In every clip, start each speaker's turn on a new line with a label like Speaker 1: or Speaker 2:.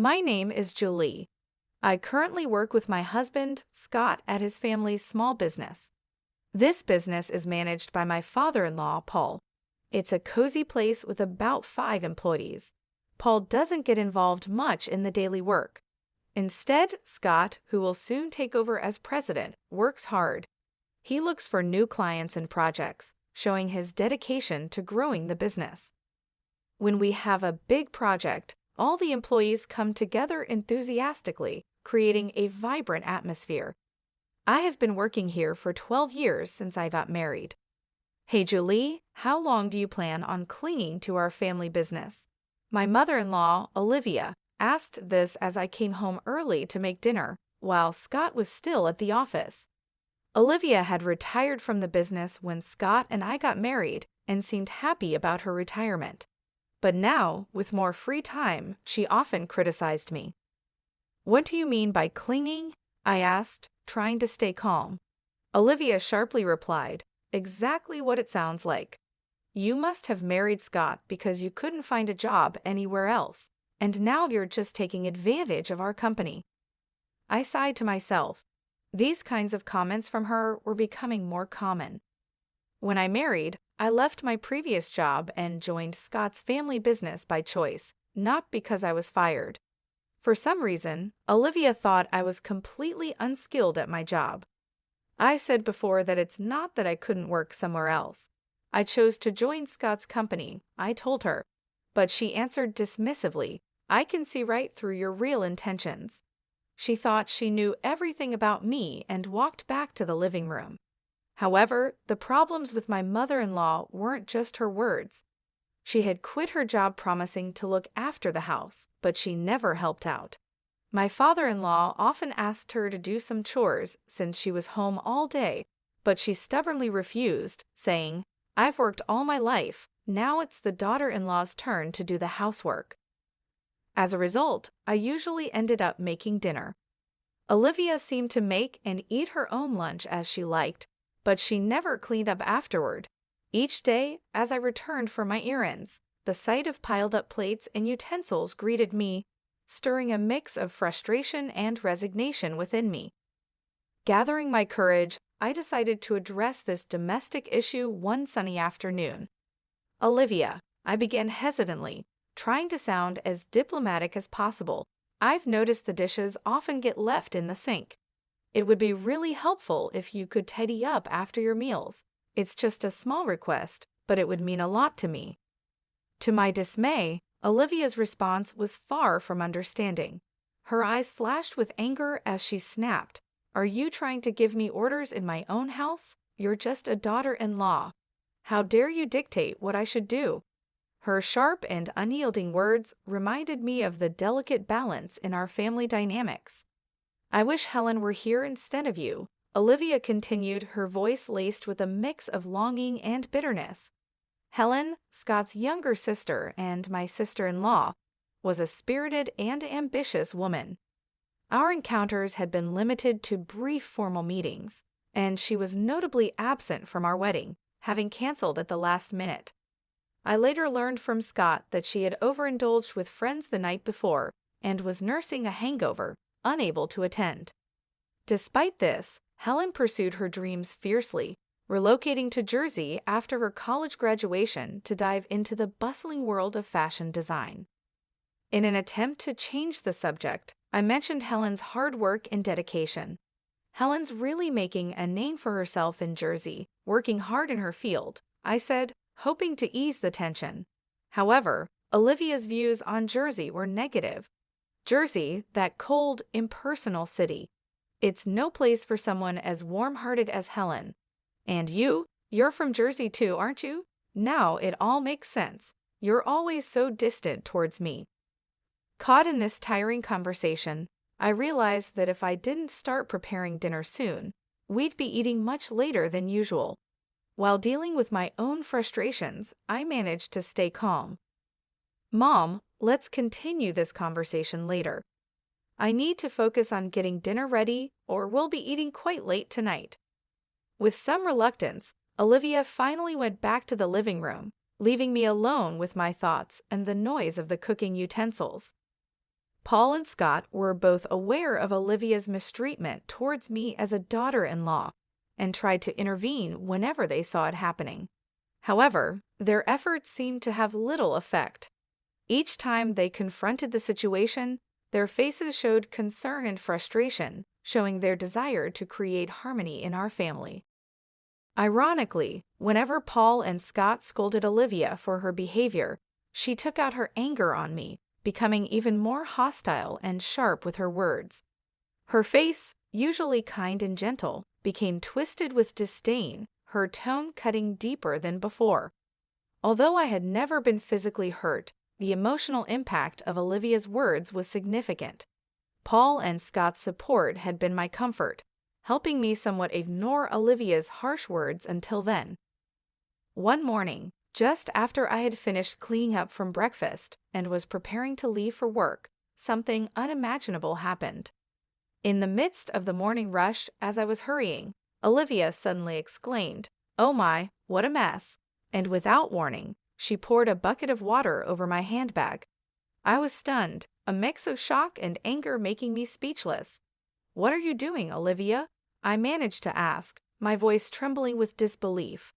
Speaker 1: My name is Julie. I currently work with my husband, Scott, at his family's small business. This business is managed by my father-in-law, Paul. It's a cozy place with about 5 employees. Paul doesn't get involved much in the daily work. Instead, Scott, who will soon take over as president, works hard. He looks for new clients and projects, showing his dedication to growing the business. When we have a big project, all the employees come together enthusiastically, creating a vibrant atmosphere. I have been working here for 12 years since I got married. Hey Julie, how long do you plan on clinging to our family business? My mother-in-law, Olivia, asked this as I came home early to make dinner, while Scott was still at the office. Olivia had retired from the business when Scott and I got married and seemed happy about her retirement. But now, with more free time, she often criticized me. "What do you mean by clinging?" I asked, trying to stay calm. Olivia sharply replied, "Exactly what it sounds like. You must have married Scott because you couldn't find a job anywhere else, and now you're just taking advantage of our company." I sighed to myself. These kinds of comments from her were becoming more common. When I married, I left my previous job and joined Scott's family business by choice, not because I was fired. For some reason, Olivia thought I was completely unskilled at my job. I said before that it's not that I couldn't work somewhere else. I chose to join Scott's company, I told her. But she answered dismissively, "I can see right through your real intentions." She thought she knew everything about me and walked back to the living room. However, the problems with my mother-in-law weren't just her words. She had quit her job promising to look after the house, but she never helped out. My father-in-law often asked her to do some chores since she was home all day, but she stubbornly refused, saying, "I've worked all my life, now it's the daughter-in-law's turn to do the housework." As a result, I usually ended up making dinner. Olivia seemed to make and eat her own lunch as she liked, but she never cleaned up afterward. Each day, as I returned for my errands, the sight of piled-up plates and utensils greeted me, stirring a mix of frustration and resignation within me. Gathering my courage, I decided to address this domestic issue one sunny afternoon. "Olivia," I began hesitantly, trying to sound as diplomatic as possible, "I've noticed the dishes often get left in the sink. It would be really helpful if you could tidy up after your meals. It's just a small request, but it would mean a lot to me." To my dismay, Olivia's response was far from understanding. Her eyes flashed with anger as she snapped, "Are you trying to give me orders in my own house? You're just a daughter-in-law. How dare you dictate what I should do?" Her sharp and unyielding words reminded me of the delicate balance in our family dynamics. "I wish Helen were here instead of you," Olivia continued, her voice laced with a mix of longing and bitterness. Helen, Scott's younger sister and my sister-in-law, was a spirited and ambitious woman. Our encounters had been limited to brief formal meetings, and she was notably absent from our wedding, having canceled at the last minute. I later learned from Scott that she had overindulged with friends the night before and was nursing a hangover, unable to attend. Despite this, Helen pursued her dreams fiercely, relocating to Jersey after her college graduation to dive into the bustling world of fashion design. In an attempt to change the subject, I mentioned Helen's hard work and dedication. "Helen's really making a name for herself in Jersey, working hard in her field," I said, hoping to ease the tension. However, Olivia's views on Jersey were negative. Jersey, that cold, impersonal city. It's no place for someone as warm-hearted as Helen. "And you're from Jersey too, aren't you? Now it all makes sense. You're always so distant towards me." Caught in this tiring conversation, I realized that if I didn't start preparing dinner soon, we'd be eating much later than usual. While dealing with my own frustrations, I managed to stay calm. "Mom, let's continue this conversation later. I need to focus on getting dinner ready, or we'll be eating quite late tonight." With some reluctance, Olivia finally went back to the living room, leaving me alone with my thoughts and the noise of the cooking utensils. Paul and Scott were both aware of Olivia's mistreatment towards me as a daughter-in-law and tried to intervene whenever they saw it happening. However, their efforts seemed to have little effect. Each time they confronted the situation, their faces showed concern and frustration, showing their desire to create harmony in our family. Ironically, whenever Paul and Scott scolded Olivia for her behavior, she took out her anger on me, becoming even more hostile and sharp with her words. Her face, usually kind and gentle, became twisted with disdain, her tone cutting deeper than before. Although I had never been physically hurt, the emotional impact of Olivia's words was significant. Paul and Scott's support had been my comfort, helping me somewhat ignore Olivia's harsh words until then. One morning, just after I had finished cleaning up from breakfast and was preparing to leave for work, something unimaginable happened. In the midst of the morning rush, as I was hurrying, Olivia suddenly exclaimed, "Oh my, what a mess!" And without warning, she poured a bucket of water over my handbag. I was stunned, a mix of shock and anger making me speechless. "What are you doing, Olivia?" I managed to ask, my voice trembling with disbelief.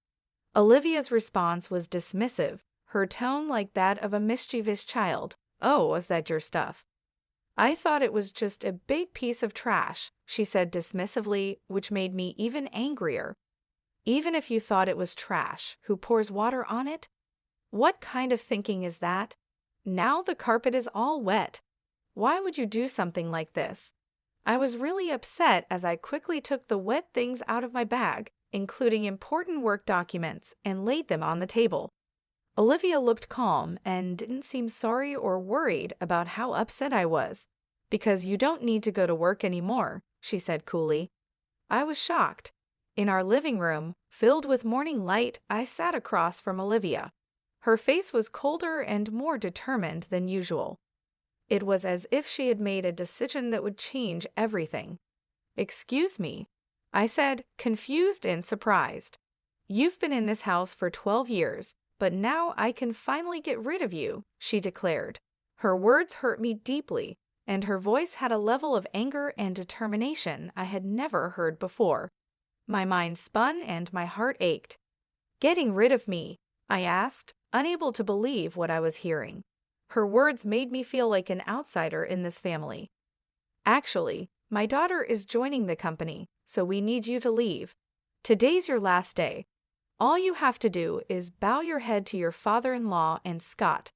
Speaker 1: Olivia's response was dismissive, her tone like that of a mischievous child. "Oh, was that your stuff?" "I thought it was just a big piece of trash," she said dismissively, which made me even angrier. "Even if you thought it was trash, who pours water on it? What kind of thinking is that? Now the carpet is all wet. Why would you do something like this?" I was really upset as I quickly took the wet things out of my bag, including important work documents, and laid them on the table. Olivia looked calm and didn't seem sorry or worried about how upset I was. "Because you don't need to go to work anymore," she said coolly. I was shocked. In our living room, filled with morning light, I sat across from Olivia. Her face was colder and more determined than usual. It was as if she had made a decision that would change everything. "Excuse me," I said, confused and surprised. "You've been in this house for 12 years, but now I can finally get rid of you," she declared. Her words hurt me deeply, and her voice had a level of anger and determination I had never heard before. My mind spun and my heart ached. "Getting rid of me?" I asked, unable to believe what I was hearing. Her words made me feel like an outsider in this family. "Actually, my daughter is joining the company, so we need you to leave. Today's your last day. All you have to do is bow your head to your father-in-law and Scott,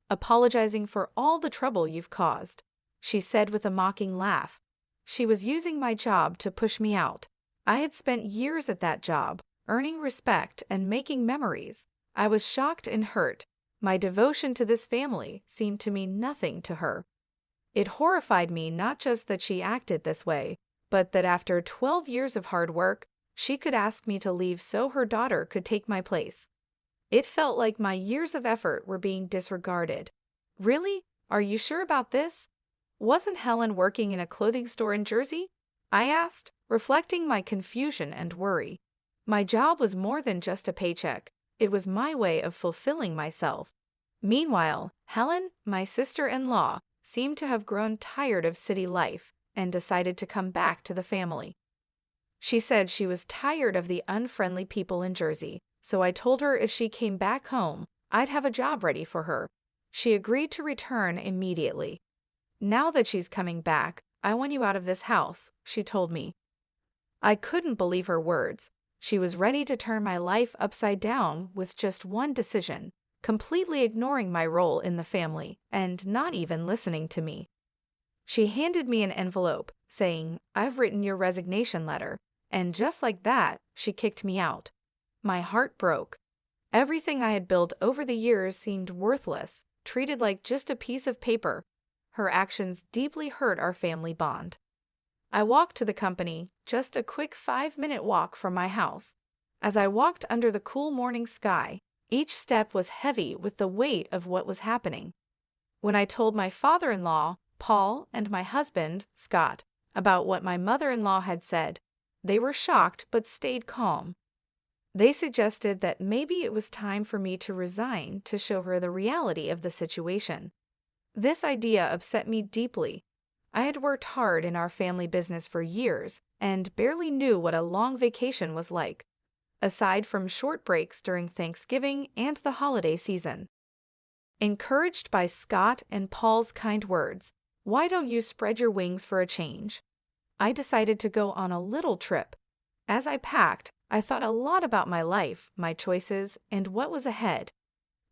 Speaker 1: apologizing for all the trouble you've caused," she said with a mocking laugh. She was using my job to push me out. I had spent years at that job, earning respect and making memories. I was shocked and hurt. My devotion to this family seemed to mean nothing to her. It horrified me not just that she acted this way, but that after 12 years of hard work, she could ask me to leave so her daughter could take my place. It felt like my years of effort were being disregarded. "Really? Are you sure about this? Wasn't Helen working in a clothing store in Jersey?" I asked, reflecting my confusion and worry. My job was more than just a paycheck. It was my way of fulfilling myself. Meanwhile, Helen, my sister-in-law, seemed to have grown tired of city life and decided to come back to the family. She said she was tired of the unfriendly people in Jersey, so I told her if she came back home, I'd have a job ready for her. She agreed to return immediately. "Now that she's coming back, I want you out of this house," she told me. I couldn't believe her words. She was ready to turn my life upside down with just one decision, completely ignoring my role in the family and not even listening to me. She handed me an envelope, saying, "I've written your resignation letter," and just like that, she kicked me out. My heart broke. Everything I had built over the years seemed worthless, treated like just a piece of paper. Her actions deeply hurt our family bond. I walked to the company, just a quick 5-minute walk from my house. As I walked under the cool morning sky, each step was heavy with the weight of what was happening. When I told my father-in-law, Paul, and my husband, Scott, about what my mother-in-law had said, they were shocked but stayed calm. They suggested that maybe it was time for me to resign to show her the reality of the situation. This idea upset me deeply. I had worked hard in our family business for years and barely knew what a long vacation was like, aside from short breaks during Thanksgiving and the holiday season. Encouraged by Scott and Paul's kind words, "Why don't you spread your wings for a change?" I decided to go on a little trip. As I packed, I thought a lot about my life, my choices, and what was ahead.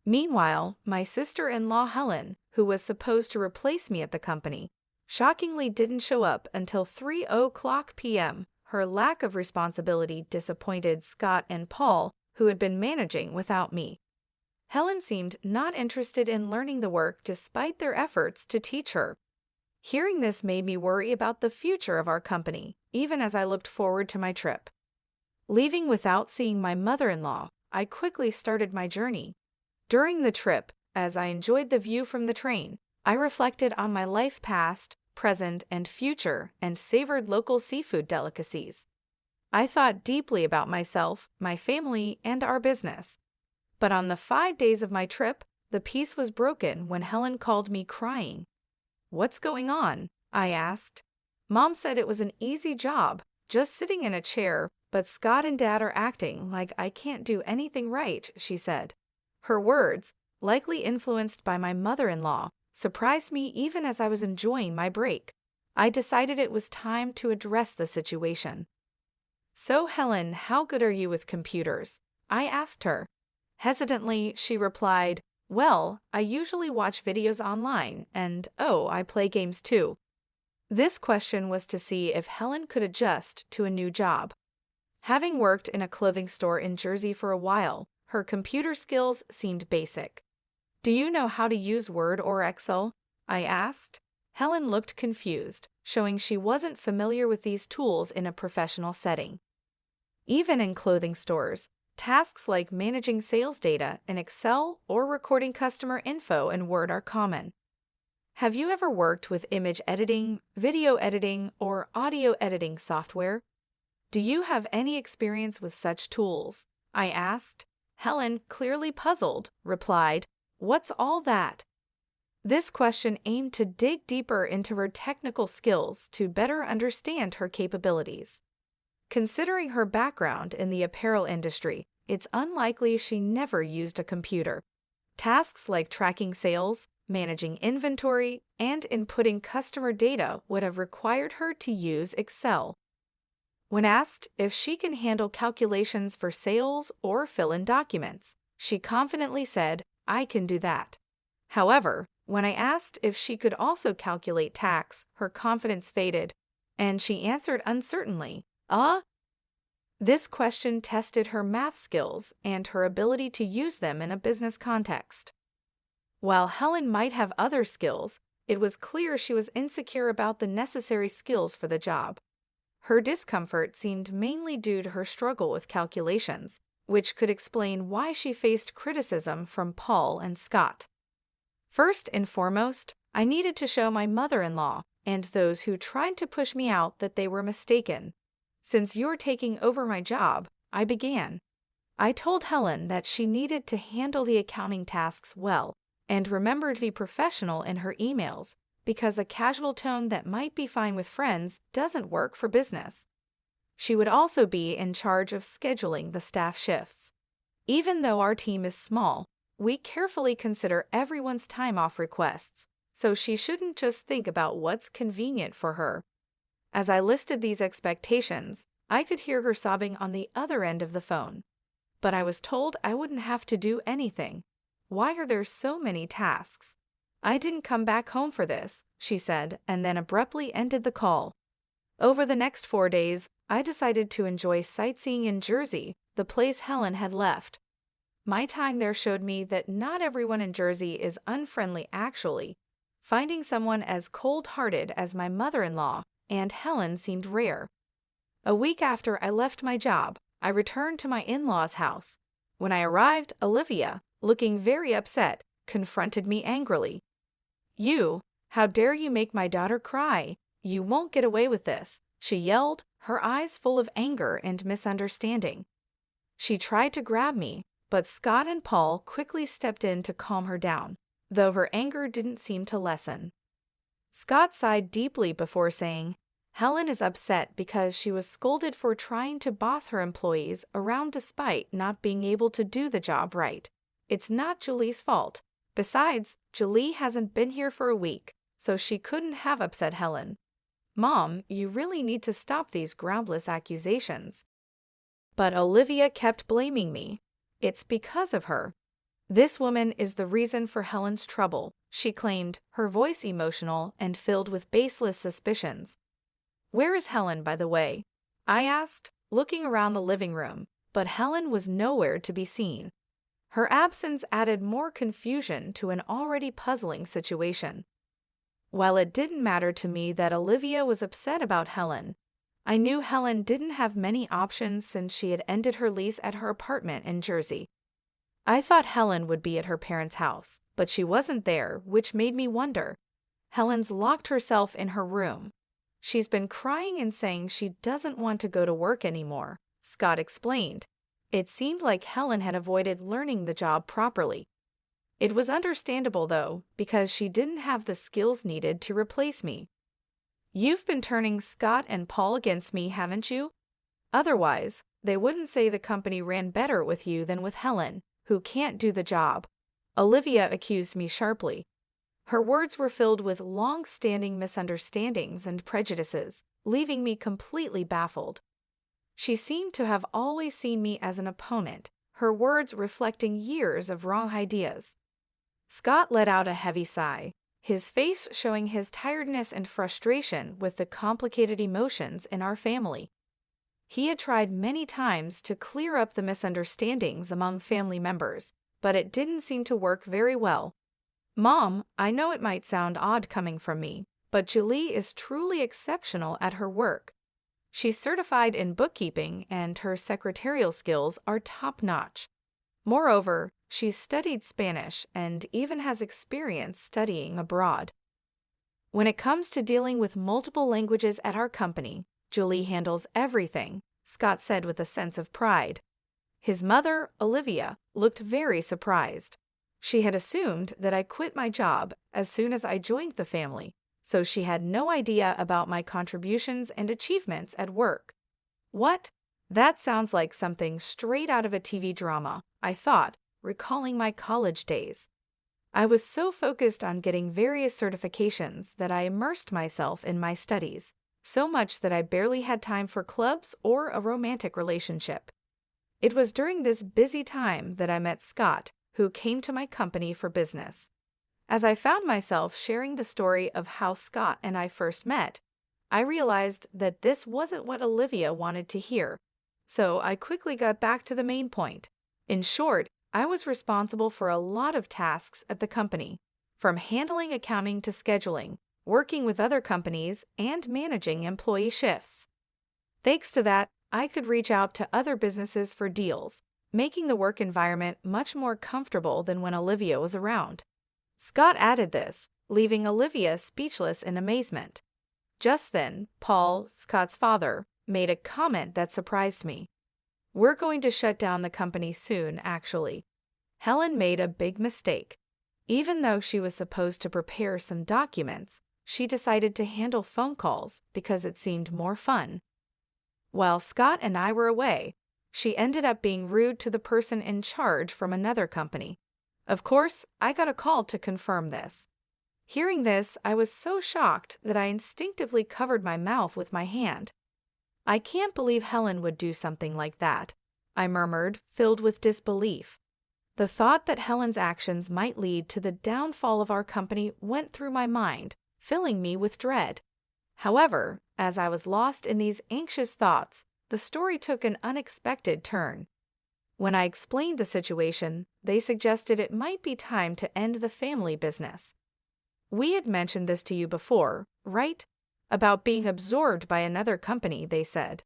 Speaker 1: Meanwhile, my sister-in-law Helen, who was supposed to replace me at the company, shockingly didn't show up until 3:00 p.m. Her lack of responsibility disappointed Scott and Paul, who had been managing without me. Helen seemed not interested in learning the work despite their efforts to teach her. Hearing this made me worry about the future of our company, even as I looked forward to my trip. Leaving without seeing my mother-in-law, I quickly started my journey. During the trip, as I enjoyed the view from the train, I reflected on my life past, present, and future, and savored local seafood delicacies. I thought deeply about myself, my family, and our business. But on the 5 days of my trip, the peace was broken when Helen called me crying. "What's going on?" I asked. "Mom said it was an easy job, just sitting in a chair, but Scott and Dad are acting like I can't do anything right," she said. Her words, likely influenced by my mother-in-law, surprised me even as I was enjoying my break. I decided it was time to address the situation. "So, Helen, how good are you with computers?" I asked her. Hesitantly, she replied, "Well, I usually watch videos online, and I play games too." This question was to see if Helen could adjust to a new job. Having worked in a clothing store in Jersey for a while, her computer skills seemed basic. "Do you know how to use Word or Excel?" I asked. Helen looked confused, showing she wasn't familiar with these tools in a professional setting. Even in clothing stores, tasks like managing sales data in Excel or recording customer info in Word are common. Have you ever worked with image editing, video editing, or audio editing software? Do you have any experience with such tools? I asked. Helen, clearly puzzled, replied, "What's all that?" This question aimed to dig deeper into her technical skills to better understand her capabilities. Considering her background in the apparel industry, it's unlikely she never used a computer. Tasks like tracking sales, managing inventory, and inputting customer data would have required her to use Excel. When asked if she can handle calculations for sales or fill in documents, she confidently said, "I can do that." However, when I asked if she could also calculate tax, her confidence faded, and she answered uncertainly, This question tested her math skills and her ability to use them in a business context. While Helen might have other skills, it was clear she was insecure about the necessary skills for the job. Her discomfort seemed mainly due to her struggle with calculations, which could explain why she faced criticism from Paul and Scott. First and foremost, I needed to show my mother-in-law and those who tried to push me out that they were mistaken. "Since you're taking over my job," I began. I told Helen that she needed to handle the accounting tasks well and remember to be professional in her emails, because a casual tone that might be fine with friends doesn't work for business. She would also be in charge of scheduling the staff shifts. Even though our team is small, we carefully consider everyone's time off requests, so she shouldn't just think about what's convenient for her. As I listed these expectations, I could hear her sobbing on the other end of the phone. But I was told I wouldn't have to do anything. "Why are there so many tasks?" "I didn't come back home for this," she said, and then abruptly ended the call. Over the next 4 days, I decided to enjoy sightseeing in Jersey, the place Helen had left. My time there showed me that not everyone in Jersey is unfriendly actually. Finding someone as cold-hearted as my mother-in-law and Helen seemed rare. A week after I left my job, I returned to my in-laws' house. When I arrived, Olivia, looking very upset, confronted me angrily. How dare you make my daughter cry? You won't get away with this," she yelled, her eyes full of anger and misunderstanding. She tried to grab me, but Scott and Paul quickly stepped in to calm her down. though her anger didn't seem to lessen. Scott sighed deeply before saying, Helen is upset because she was scolded for trying to boss her employees around despite not being able to do the job right. It's not Julie's fault. Besides, Julie hasn't been here for a week, so she couldn't have upset Helen. Mom, you really need to stop these groundless accusations. But Olivia kept blaming me. It's because of her. This woman is the reason for Helen's trouble, she claimed, her voice emotional and filled with baseless suspicions. Where is Helen, by the way? I asked, looking around the living room, but Helen was nowhere to be seen. Her absence added more confusion to an already puzzling situation. While it didn't matter to me that Olivia was upset about Helen, I knew Helen didn't have many options since she had ended her lease at her apartment in Jersey. I thought Helen would be at her parents' house, but she wasn't there, which made me wonder. Helen's locked herself in her room. She's been crying and saying she doesn't want to go to work anymore, Scott explained. It seemed like Helen had avoided learning the job properly. It was understandable, though, because she didn't have the skills needed to replace me. You've been turning Scott and Paul against me, haven't you? Otherwise, they wouldn't say the company ran better with you than with Helen, who can't do the job. Olivia accused me sharply. Her words were filled with long-standing misunderstandings and prejudices, leaving me completely baffled. She seemed to have always seen me as an opponent, her words reflecting years of wrong ideas. Scott let out a heavy sigh, his face showing his tiredness and frustration with the complicated emotions in our family. He had tried many times to clear up the misunderstandings among family members, but it didn't seem to work very well. Mom, I know it might sound odd coming from me, but Julie is truly exceptional at her work. She's certified in bookkeeping and her secretarial skills are top-notch. Moreover, she's studied Spanish and even has experience studying abroad. When it comes to dealing with multiple languages at our company, Julie handles everything, Scott said with a sense of pride. His mother, Olivia, looked very surprised. She had assumed that I quit my job as soon as I joined the family, so she had no idea about my contributions and achievements at work. What? That sounds like something straight out of a TV drama, I thought, recalling my college days. I was so focused on getting various certifications that I immersed myself in my studies, so much that I barely had time for clubs or a romantic relationship. It was during this busy time that I met Scott, who came to my company for business. As I found myself sharing the story of how Scott and I first met, I realized that this wasn't what Olivia wanted to hear, so I quickly got back to the main point. In short, I was responsible for a lot of tasks at the company, from handling accounting to scheduling, working with other companies, and managing employee shifts. Thanks to that, I could reach out to other businesses for deals, making the work environment much more comfortable than when Olivia was around. Scott added this, leaving Olivia speechless in amazement. Just then, Paul, Scott's father, made a comment that surprised me. We're going to shut down the company soon, actually. Helen made a big mistake. Even though she was supposed to prepare some documents, she decided to handle phone calls because it seemed more fun. While Scott and I were away, she ended up being rude to the person in charge from another company. Of course, I got a call to confirm this. Hearing this, I was so shocked that I instinctively covered my mouth with my hand. I can't believe Helen would do something like that, I murmured, filled with disbelief. The thought that Helen's actions might lead to the downfall of our company went through my mind, filling me with dread. However, as I was lost in these anxious thoughts, the story took an unexpected turn. When I explained the situation, they suggested it might be time to end the family business. We had mentioned this to you before, right? About being absorbed by another company, they said.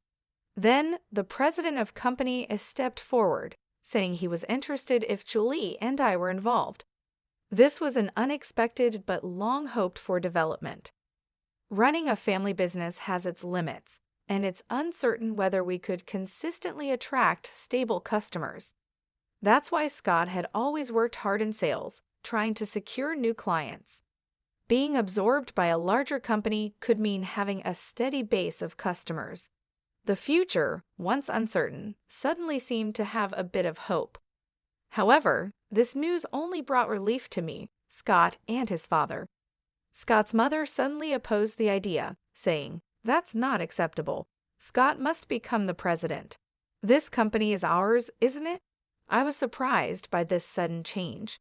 Speaker 1: Then, the president of company stepped forward, saying he was interested if Julie and I were involved. This was an unexpected but long-hoped-for development. Running a family business has its limits, and it's uncertain whether we could consistently attract stable customers. That's why Scott had always worked hard in sales, trying to secure new clients. Being absorbed by a larger company could mean having a steady base of customers. The future, once uncertain, suddenly seemed to have a bit of hope. However, this news only brought relief to me, Scott, and his father. Scott's mother suddenly opposed the idea, saying, "That's not acceptable. Scott must become the president. This company is ours, isn't it?" I was surprised by this sudden change.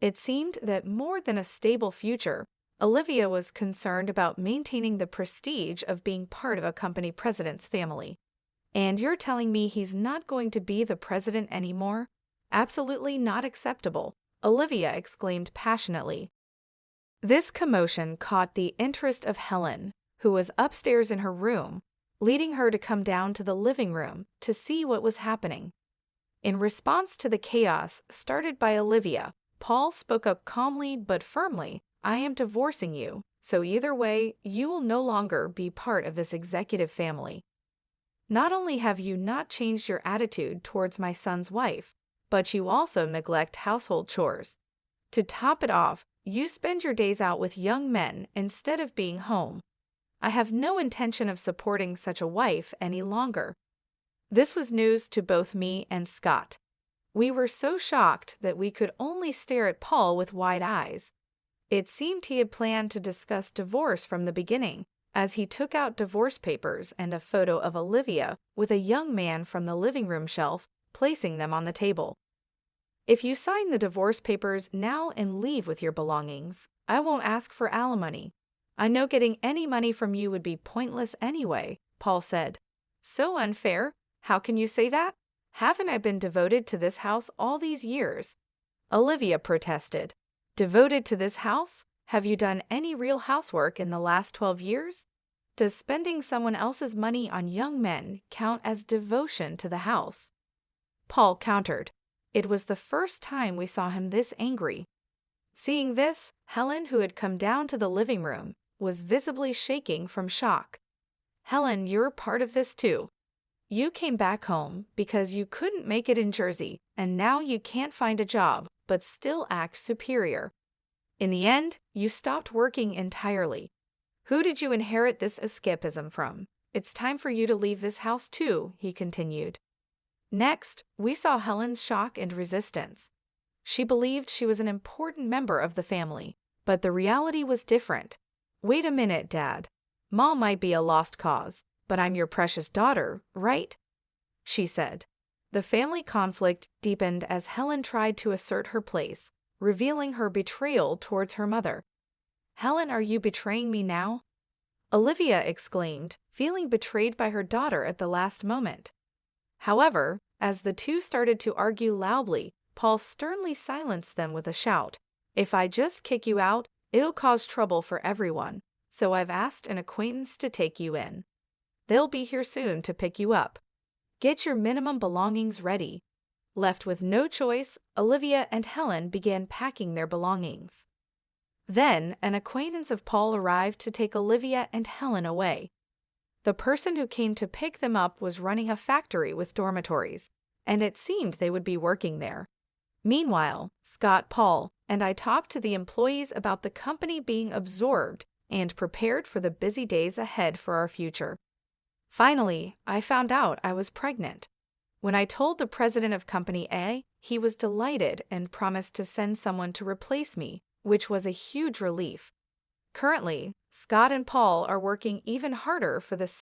Speaker 1: It seemed that more than a stable future, Olivia was concerned about maintaining the prestige of being part of a company president's family. "And you're telling me he's not going to be the president anymore? Absolutely not acceptable," Olivia exclaimed passionately. This commotion caught the interest of Helen, who was upstairs in her room, leading her to come down to the living room to see what was happening. In response to the chaos started by Olivia, Paul spoke up calmly but firmly, "I am divorcing you, so either way, you will no longer be part of this executive family. Not only have you not changed your attitude towards my son's wife, but you also neglect household chores. To top it off, you spend your days out with young men instead of being home. I have no intention of supporting such a wife any longer." This was news to both me and Scott. We were so shocked that we could only stare at Paul with wide eyes. It seemed he had planned to discuss divorce from the beginning, as he took out divorce papers and a photo of Olivia with a young man from the living room shelf, placing them on the table. "If you sign the divorce papers now and leave with your belongings, I won't ask for alimony. I know getting any money from you would be pointless anyway," Paul said. "So unfair. How can you say that? Haven't I been devoted to this house all these years?" Olivia protested. "Devoted to this house? Have you done any real housework in the last 12 years? Does spending someone else's money on young men count as devotion to the house?" Paul countered. It was the first time we saw him this angry. Seeing this, Helen, who had come down to the living room, was visibly shaking from shock. "Helen, you're part of this too. You came back home because you couldn't make it in Jersey, and now you can't find a job, but still act superior. In the end, you stopped working entirely. Who did you inherit this escapism from? It's time for you to leave this house too," he continued. Next, we saw Helen's shock and resistance. She believed she was an important member of the family, but the reality was different. "Wait a minute, Dad. Mom might be a lost cause, but I'm your precious daughter, right?" she said. The family conflict deepened as Helen tried to assert her place, revealing her betrayal towards her mother. "Helen, are you betraying me now?" Olivia exclaimed, feeling betrayed by her daughter at the last moment. However, as the two started to argue loudly, Paul sternly silenced them with a shout, "If I just kick you out, it'll cause trouble for everyone, so I've asked an acquaintance to take you in. They'll be here soon to pick you up. Get your minimum belongings ready." Left with no choice, Olivia and Helen began packing their belongings. Then, an acquaintance of Paul arrived to take Olivia and Helen away. The person who came to pick them up was running a factory with dormitories, and it seemed they would be working there. Meanwhile, Scott, Paul, and I talked to the employees about the company being absorbed and prepared for the busy days ahead for our future. Finally, I found out I was pregnant. When I told the president of Company A, he was delighted and promised to send someone to replace me, which was a huge relief. Currently, Scott and Paul are working even harder for the